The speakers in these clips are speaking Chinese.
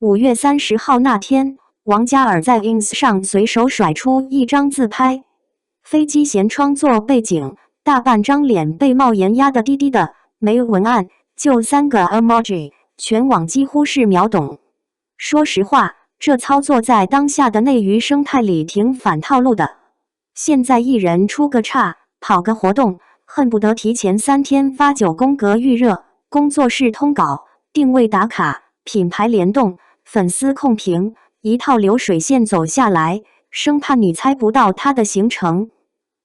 5月30号那天，王嘉尔在 ins 上随手甩出一张自拍，飞机舷窗做背景，大半张脸被帽檐压得低低的，没文案，就3个 emoji， 全网几乎是秒懂。说实话，这操作在当下的内娱生态里挺反套路的。现在艺人出个岔，跑个活动，恨不得提前3天发9宫格预热，工作室通稿，定位打卡，品牌联动，粉丝控评，一套流水线走下来，生怕你猜不到他的行程。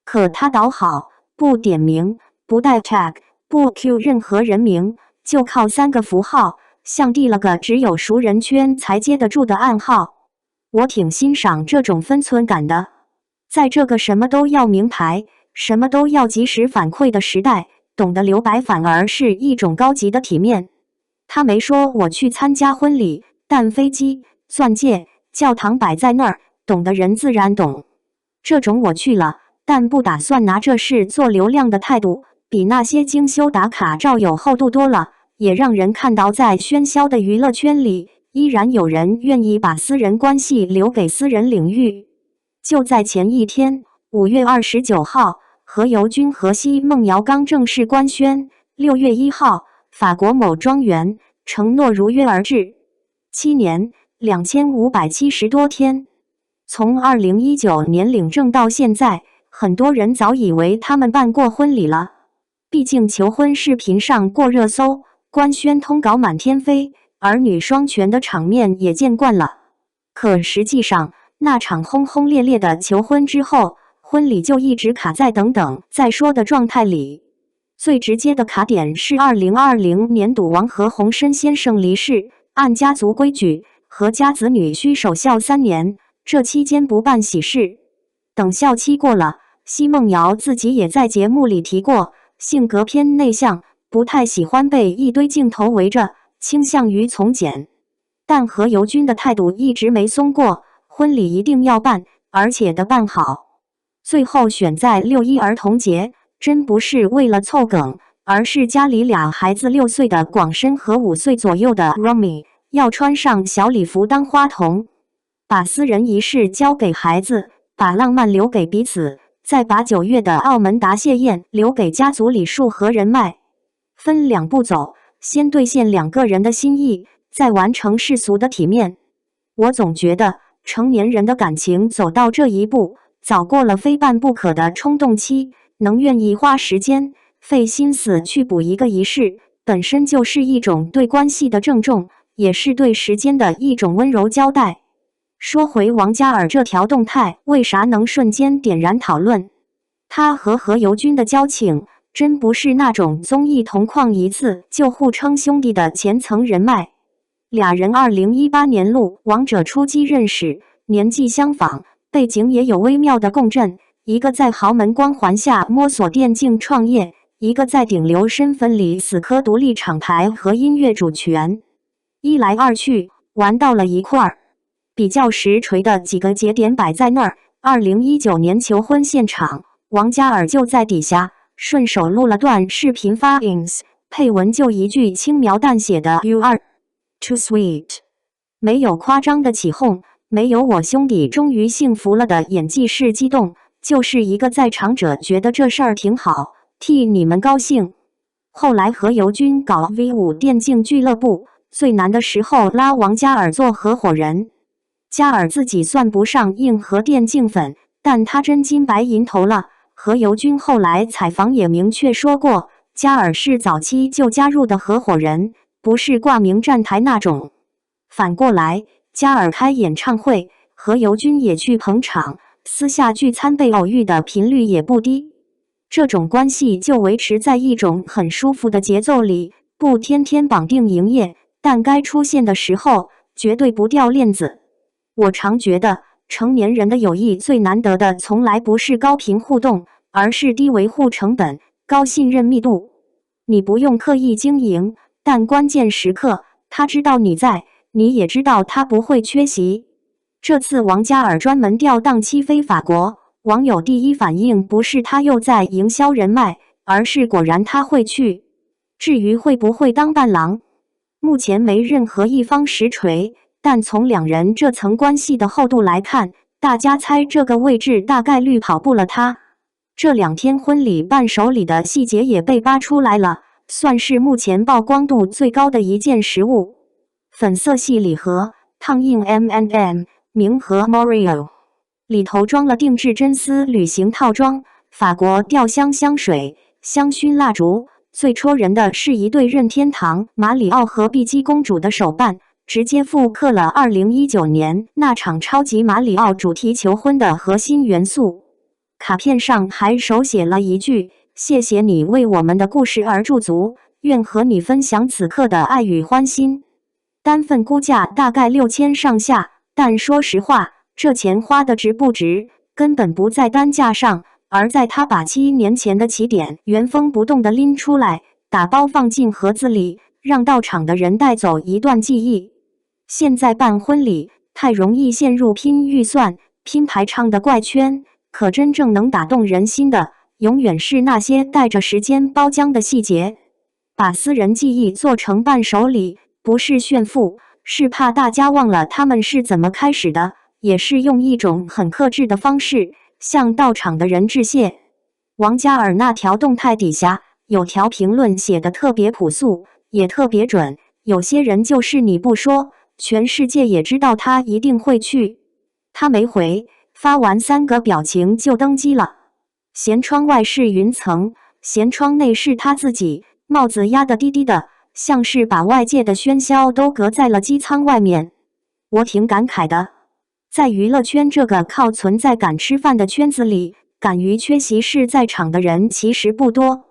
可他倒好，不点名，不带 tag， 不 cue 任何人名，就靠3个符号，像递了个只有熟人圈才接得住的暗号。我挺欣赏这种分寸感的。在这个什么都要名牌，什么都要及时反馈的时代，懂得留白反而是一种高级的体面。他没说我去参加婚礼，但飞机、钻戒、教堂摆在那儿，懂的人自然懂。这种我去了，但不打算拿这事做流量的态度，比那些精修打卡照有厚度多了，也让人看到在喧嚣的娱乐圈里，依然有人愿意把私人关系留给私人领域。就在前一天，5月29号，何猷君和奚梦瑶刚正式官宣，6月1号，法国某庄园，承诺如约而至。7年2570多天。从2019年领证到现在，很多人早以为他们办过婚礼了。毕竟求婚视频上过热搜，官宣通稿满天飞，儿女双全的场面也见惯了。可实际上，那场轰轰烈烈的求婚之后，婚礼就一直卡在等等再说的状态里。最直接的卡点是2020年赌王何鸿燊先生离世，按家族规矩，何家子女需守孝3年，这期间不办喜事。等孝期过了，奚梦瑶自己也在节目里提过，性格偏内向，不太喜欢被一堆镜头围着，倾向于从简。但何猷君的态度一直没松过，婚礼一定要办，而且得办好。最后选在6·1儿童节，真不是为了凑梗，而是家里俩孩子6岁的广深和5岁左右的 Romy 要穿上小礼服当花童，把私人仪式交给孩子，把浪漫留给彼此，再把9月的澳门答谢宴留给家族礼数和人脉。分2步走，先兑现2个人的心意，再完成世俗的体面。我总觉得成年人的感情走到这一步，早过了非办不可的冲动期，能愿意花时间费心思去补一个仪式，本身就是一种对关系的郑重，也是对时间的一种温柔交代。说回王嘉尔这条动态为啥能瞬间点燃讨论，他和何猷君的交情真不是那种综艺同框一次就互称兄弟的前层人脉。俩人2018年录《王者出击》认识，年纪相仿，背景也有微妙的共振，一个在豪门光环下摸索电竞创业，一个在顶流身份里死磕独立厂牌和音乐主权。一来二去，玩到了一块儿。比较实锤的几个节点摆在那儿，2019年求婚现场，王嘉尔就在底下顺手录了段视频发 ins， 配文就一句轻描淡写的 You are too sweet， 没有夸张的起哄，没有我兄弟终于幸福了的演技式激动，就是一个在场者觉得这事儿挺好，替你们高兴。后来何猷君搞 V5 电竞俱乐部，最难的时候拉王嘉尔做合伙人。嘉尔自己算不上硬核电竞粉，但他真金白银投了。何猷君后来采访也明确说过，嘉尔是早期就加入的合伙人，不是挂名站台那种。反过来，嘉尔开演唱会，何猷君也去捧场，私下聚餐被偶遇的频率也不低。这种关系就维持在一种很舒服的节奏里，不天天绑定营业，但该出现的时候绝对不掉链子。我常觉得，成年人的友谊最难得的从来不是高频互动，而是低维护成本、高信任密度。你不用刻意经营，但关键时刻他知道你在，你也知道他不会缺席。这次王嘉尔专门调档期飞法国，网友第一反应不是他又在营销人脉，而是果然他会去。至于会不会当伴郎，目前没任何一方实锤。但从两人这层关系的厚度来看，大家猜这个位置大概率跑不了他。这2天婚礼伴手礼的细节也被扒出来了，算是目前曝光度最高的一件实物。粉色系礼盒，烫印 M&M， 名和 Morio， 里头装了定制真丝旅行套装、法国吊香香水、香薰蜡烛。最戳人的是一对任天堂马里奥和碧姬公主的手办，直接复刻了2019年那场超级马里奥主题求婚的核心元素。卡片上还手写了一句：“谢谢你为我们的故事而驻足，愿和你分享此刻的爱与欢心。”单份估价大概6000上下，但说实话，这钱花的值不值，根本不在单价上，而在他把7年前的起点原封不动地拎出来，打包放进盒子里，让到场的人带走一段记忆。现在办婚礼太容易陷入拼预算、拼排场的怪圈。可真正能打动人心的，永远是那些带着时间包浆的细节。把私人记忆做成伴手礼，不是炫富，是怕大家忘了他们是怎么开始的，也是用一种很克制的方式向到场的人致谢。王嘉尔那条动态底下有条评论写得特别朴素，也特别准。有些人就是你不说，全世界也知道他一定会去。他没回。发完3个表情就登机了。舷窗外是云层，舷窗内是他自己，帽子压得低低的，像是把外界的喧嚣都隔在了机舱外面。我挺感慨的，在娱乐圈这个靠存在感吃饭的圈子里，敢于缺席是在场的人其实不多。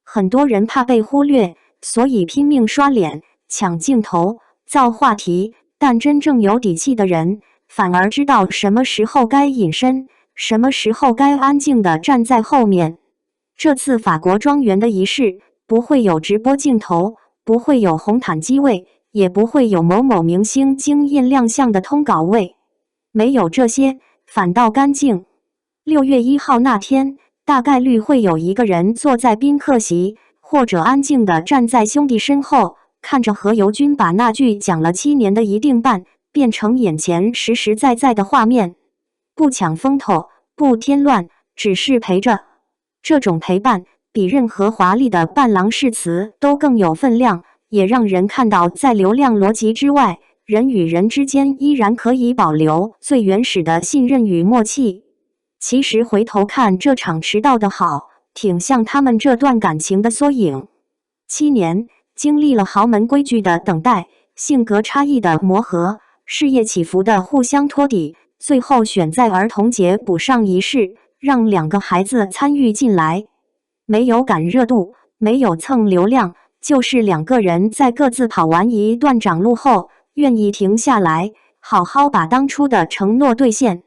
很多人怕被忽略，所以拼命刷脸、抢镜头、造话题，但真正有底气的人反而知道什么时候该隐身，什么时候该安静地站在后面。这次法国庄园的仪式不会有直播镜头，不会有红毯机位，也不会有某某明星惊艳亮相的通稿位，没有这些，反倒干净。6月1号那天，大概率会有一个人坐在宾客席，或者安静地站在兄弟身后，看着何猷君把那句讲了7年的一定办变成眼前实实在在的画面，不抢风头，不添乱，只是陪着。这种陪伴比任何华丽的伴郎誓词都更有分量，也让人看到在流量逻辑之外，人与人之间依然可以保留最原始的信任与默契。其实回头看这场迟到的好，挺像他们这段感情的缩影。7年，经历了豪门规矩的等待，性格差异的磨合，事业起伏的互相托底，最后选在儿童节补上仪式，让2个孩子参与进来。没有赶热度，没有蹭流量，就是2个人在各自跑完一段长路后，愿意停下来，好好把当初的承诺兑现。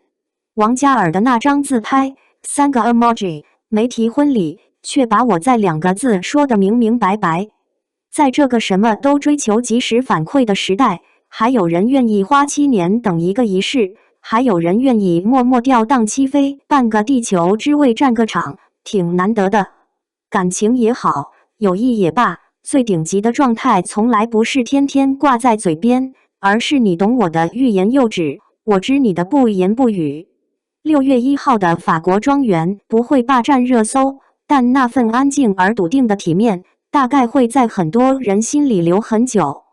王嘉尔的那张自拍，3个 emoji， 没提婚礼，却把我在2个字说得明明白白。在这个什么都追求及时反馈的时代，还有人愿意花7年等一个仪式，还有人愿意默默吊荡起飞，半个地球只为占个场，挺难得的。感情也好，友谊也罢，最顶级的状态从来不是天天挂在嘴边，而是你懂我的欲言又止，我知你的不言不语。6月1号的法国庄园不会霸占热搜，但那份安静而笃定的体面，大概会在很多人心里留很久。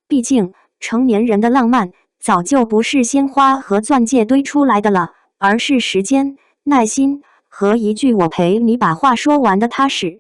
毕竟，成年人的浪漫早就不是鲜花和钻戒堆出来的了，而是时间、耐心和一句"我陪你把话说完"的踏实。